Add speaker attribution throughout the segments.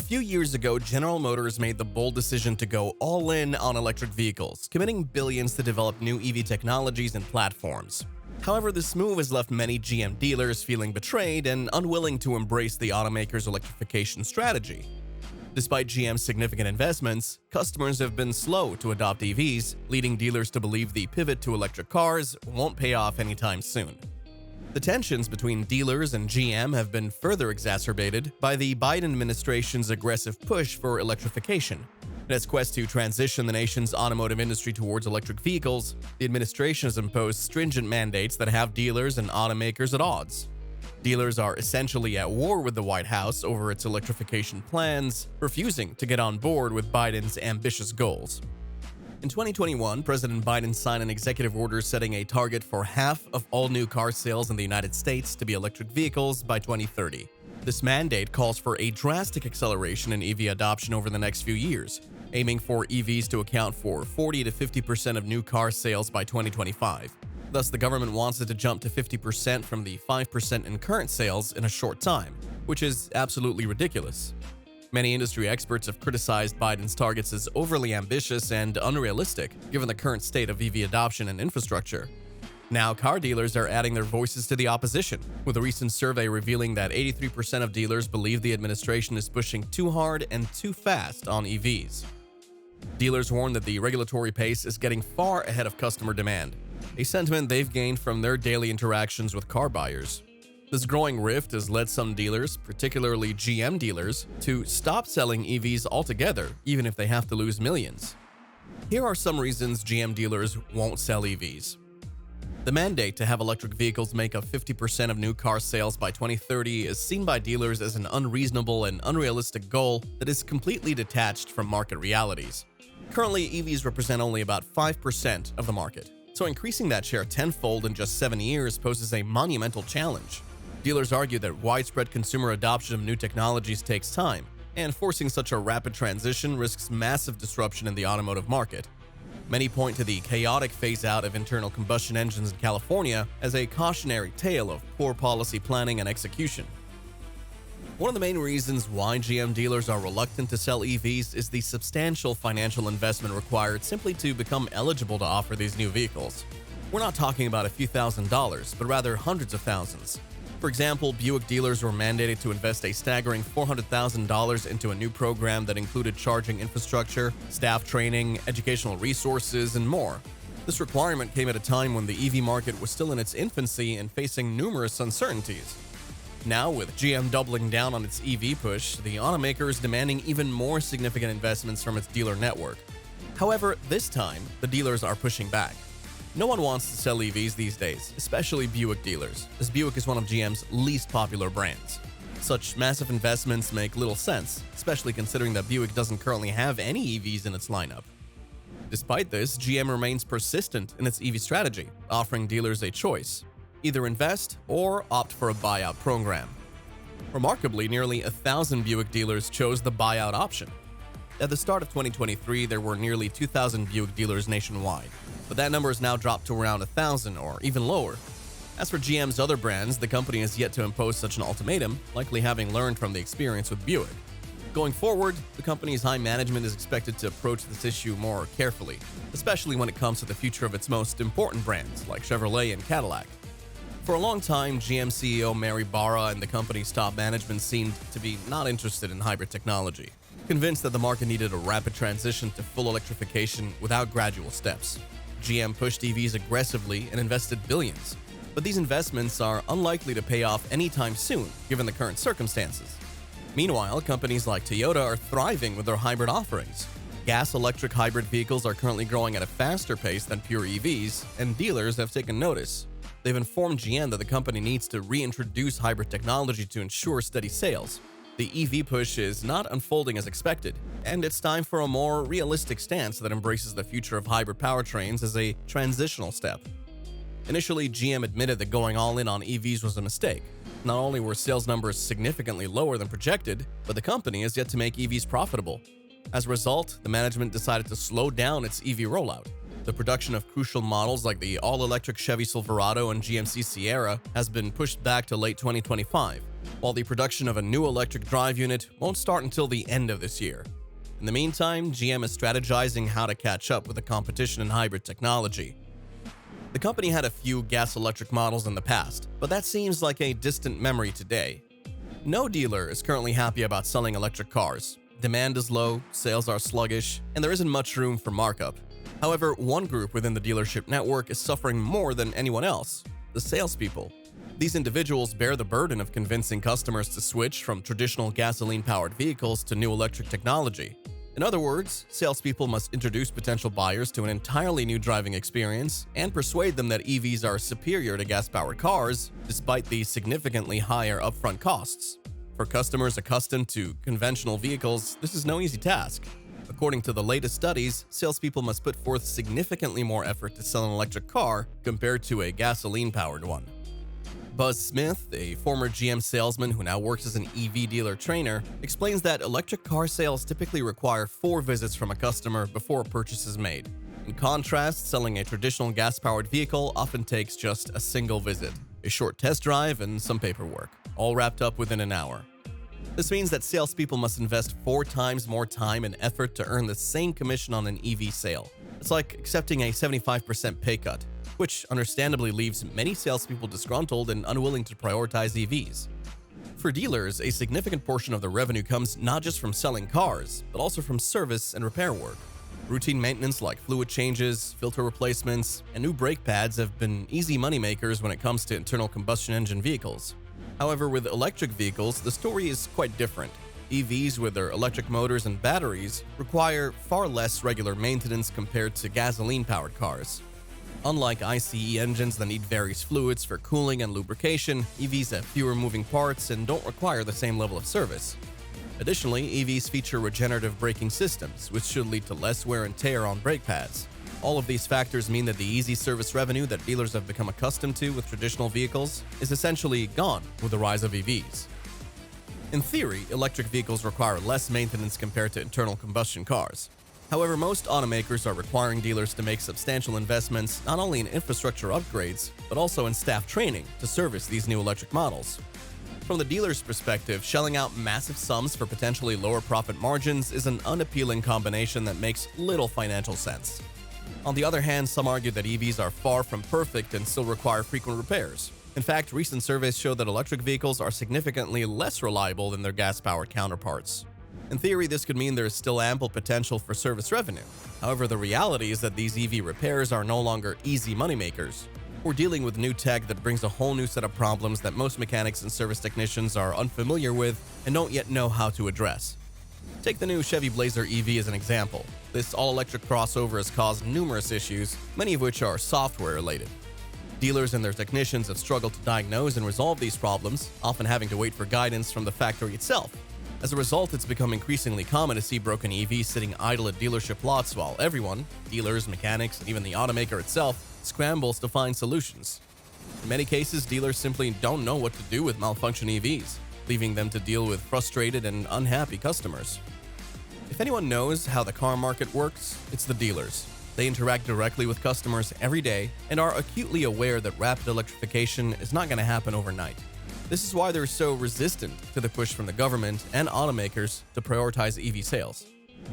Speaker 1: few years ago, General Motors made the bold decision to go all in on electric vehicles, committing billions to develop new EV technologies and platforms. However, this move has left many GM dealers feeling betrayed and unwilling to embrace the automaker's electrification strategy. Despite GM's significant investments, customers have been slow to adopt EVs, leading dealers to believe the pivot to electric cars won't pay off anytime soon. The tensions between dealers and GM have been further exacerbated by the Biden administration's aggressive push for electrification. In its quest to transition the nation's automotive industry towards electric vehicles, the administration has imposed stringent mandates that have dealers and automakers at odds. Dealers are essentially at war with the White House over its electrification plans, refusing to get on board with Biden's ambitious goals. In 2021, President Biden signed an executive order setting a target for half of all new car sales in the United States to be electric vehicles by 2030. This mandate calls for a drastic acceleration in EV adoption over the next few years, aiming for EVs to account for 40 to 50% of new car sales by 2025. Thus, the government wants it to jump to 50% from the 5% in current sales in a short time, which is absolutely ridiculous. Many industry experts have criticized Biden's targets as overly ambitious and unrealistic, given the current state of EV adoption and infrastructure. Now, car dealers are adding their voices to the opposition, with a recent survey revealing that 83% of dealers believe the administration is pushing too hard and too fast on EVs. Dealers warn that the regulatory pace is getting far ahead of customer demand, a sentiment they've gained from their daily interactions with car buyers. This growing rift has led some dealers, particularly GM dealers, to stop selling EVs altogether, even if they have to lose millions. Here are some reasons GM dealers won't sell EVs. The mandate to have electric vehicles make up 50% of new car sales by 2030 is seen by dealers as an unreasonable and unrealistic goal that is completely detached from market realities. Currently, EVs represent only about 5% of the market, so increasing that share tenfold in just 7 years poses a monumental challenge. Dealers argue that widespread consumer adoption of new technologies takes time, and forcing such a rapid transition risks massive disruption in the automotive market. Many point to the chaotic phase-out of internal combustion engines in California as a cautionary tale of poor policy planning and execution. One of the main reasons why GM dealers are reluctant to sell EVs is the substantial financial investment required simply to become eligible to offer these new vehicles. We're not talking about a few $1,000s, but rather hundreds of thousands. For example, Buick dealers were mandated to invest a staggering $400,000 into a new program that included charging infrastructure, staff training, educational resources, and more. This requirement came at a time when the EV market was still in its infancy and facing numerous uncertainties. Now, with GM doubling down on its EV push, the automaker is demanding even more significant investments from its dealer network. However, this time, the dealers are pushing back. No one wants to sell EVs these days, especially Buick dealers, as Buick is one of GM's least popular brands. Such massive investments make little sense, especially considering that Buick doesn't currently have any EVs in its lineup. Despite this, GM remains persistent in its EV strategy, offering dealers a choice: either invest or opt for a buyout program. Remarkably, nearly 1,000 Buick dealers chose the buyout option. At the start of 2023, there were nearly 2,000 Buick dealers nationwide, but that number has now dropped to around 1,000 or even lower. As for GM's other brands, the company has yet to impose such an ultimatum, likely having learned from the experience with Buick. Going forward, the company's high management is expected to approach this issue more carefully, especially when it comes to the future of its most important brands like Chevrolet and Cadillac. For a long time, GM CEO Mary Barra and the company's top management seemed to be not interested in hybrid technology, convinced that the market needed a rapid transition to full electrification without gradual steps. GM pushed EVs aggressively and invested billions, but these investments are unlikely to pay off anytime soon, given the current circumstances. Meanwhile, companies like Toyota are thriving with their hybrid offerings. Gas-electric hybrid vehicles are currently growing at a faster pace than pure EVs, and dealers have taken notice. They've informed GM that the company needs to reintroduce hybrid technology to ensure steady sales. The EV push is not unfolding as expected, and it's time for a more realistic stance that embraces the future of hybrid powertrains as a transitional step. Initially, GM admitted that going all in on EVs was a mistake. Not only were sales numbers significantly lower than projected, but the company has yet to make EVs profitable. As a result, the management decided to slow down its EV rollout. The production of crucial models like the all-electric Chevy Silverado and GMC Sierra has been pushed back to late 2025. while the production of a new electric drive unit won't start until the end of this year. In the meantime, GM is strategizing how to catch up with the competition in hybrid technology. The company had a few gas-electric models in the past, but that seems like a distant memory today. No dealer is currently happy about selling electric cars. Demand is low, sales are sluggish, and there isn't much room for markup. However, one group within the dealership network is suffering more than anyone else: the salespeople. These individuals bear the burden of convincing customers to switch from traditional gasoline-powered vehicles to new electric technology. In other words, salespeople must introduce potential buyers to an entirely new driving experience and persuade them that EVs are superior to gas-powered cars, despite the significantly higher upfront costs. For customers accustomed to conventional vehicles, this is no easy task. According to the latest studies, salespeople must put forth significantly more effort to sell an electric car compared to a gasoline-powered one. Buzz Smith, a former GM salesman who now works as an EV dealer trainer, explains that electric car sales typically require 4 visits from a customer before a purchase is made. In contrast, selling a traditional gas-powered vehicle often takes just a single visit, a short test drive, and some paperwork, all wrapped up within an hour. This means that salespeople must invest 4 times more time and effort to earn the same commission on an EV sale. It's like accepting a 75% pay cut, which understandably leaves many salespeople disgruntled and unwilling to prioritize EVs. For dealers, a significant portion of the revenue comes not just from selling cars, but also from service and repair work. Routine maintenance like fluid changes, filter replacements, and new brake pads have been easy moneymakers when it comes to internal combustion engine vehicles. However, with electric vehicles, the story is quite different. EVs with their electric motors and batteries require far less regular maintenance compared to gasoline-powered cars. Unlike ICE engines that need various fluids for cooling and lubrication, EVs have fewer moving parts and don't require the same level of service. Additionally, EVs feature regenerative braking systems, which should lead to less wear and tear on brake pads. All of these factors mean that the easy service revenue that dealers have become accustomed to with traditional vehicles is essentially gone with the rise of EVs. In theory, electric vehicles require less maintenance compared to internal combustion cars. However, most automakers are requiring dealers to make substantial investments not only in infrastructure upgrades, but also in staff training to service these new electric models. From the dealer's perspective, shelling out massive sums for potentially lower profit margins is an unappealing combination that makes little financial sense. On the other hand, some argue that EVs are far from perfect and still require frequent repairs. In fact, recent surveys show that electric vehicles are significantly less reliable than their gas-powered counterparts. In theory, this could mean there is still ample potential for service revenue. However, the reality is that these EV repairs are no longer easy moneymakers. We're dealing with new tech that brings a whole new set of problems that most mechanics and service technicians are unfamiliar with and don't yet know how to address. Take the new Chevy Blazer EV as an example. This all-electric crossover has caused numerous issues, many of which are software-related. Dealers and their technicians have struggled to diagnose and resolve these problems, often having to wait for guidance from the factory itself. As a result, it's become increasingly common to see broken EVs sitting idle at dealership lots while everyone, dealers, mechanics, and even the automaker itself, scrambles to find solutions. In many cases, dealers simply don't know what to do with malfunction EVs, leaving them to deal with frustrated and unhappy customers. If anyone knows how the car market works, it's the dealers. They interact directly with customers every day and are acutely aware that rapid electrification is not going to happen overnight. This is why they're so resistant to the push from the government and automakers to prioritize EV sales.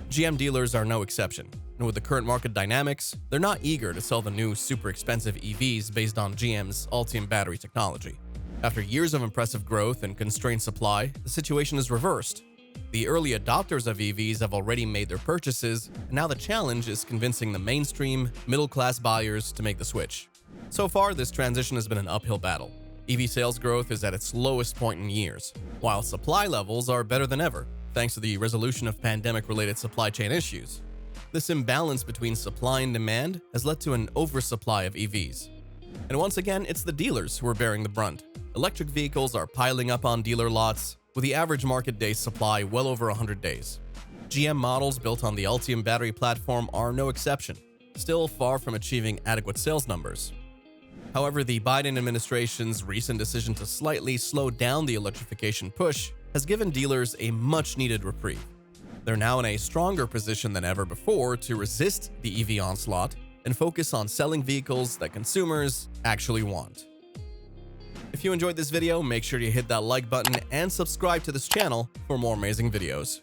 Speaker 1: GM dealers are no exception, and with the current market dynamics, they're not eager to sell the new super expensive EVs based on GM's Ultium battery technology. After years of impressive growth and constrained supply, the situation is reversed. The early adopters of EVs have already made their purchases, and now the challenge is convincing the mainstream, middle-class buyers to make the switch. So far, this transition has been an uphill battle. EV sales growth is at its lowest point in years, while supply levels are better than ever, thanks to the resolution of pandemic-related supply chain issues. This imbalance between supply and demand has led to an oversupply of EVs. And once again, it's the dealers who are bearing the brunt. Electric vehicles are piling up on dealer lots, with the average market day supply well over 100 days. GM models built on the Ultium battery platform are no exception, still far from achieving adequate sales numbers. However, the Biden administration's recent decision to slightly slow down the electrification push has given dealers a much-needed reprieve. They're now in a stronger position than ever before to resist the EV onslaught and focus on selling vehicles that consumers actually want. If you enjoyed this video, make sure you hit that like button and subscribe to this channel for more amazing videos.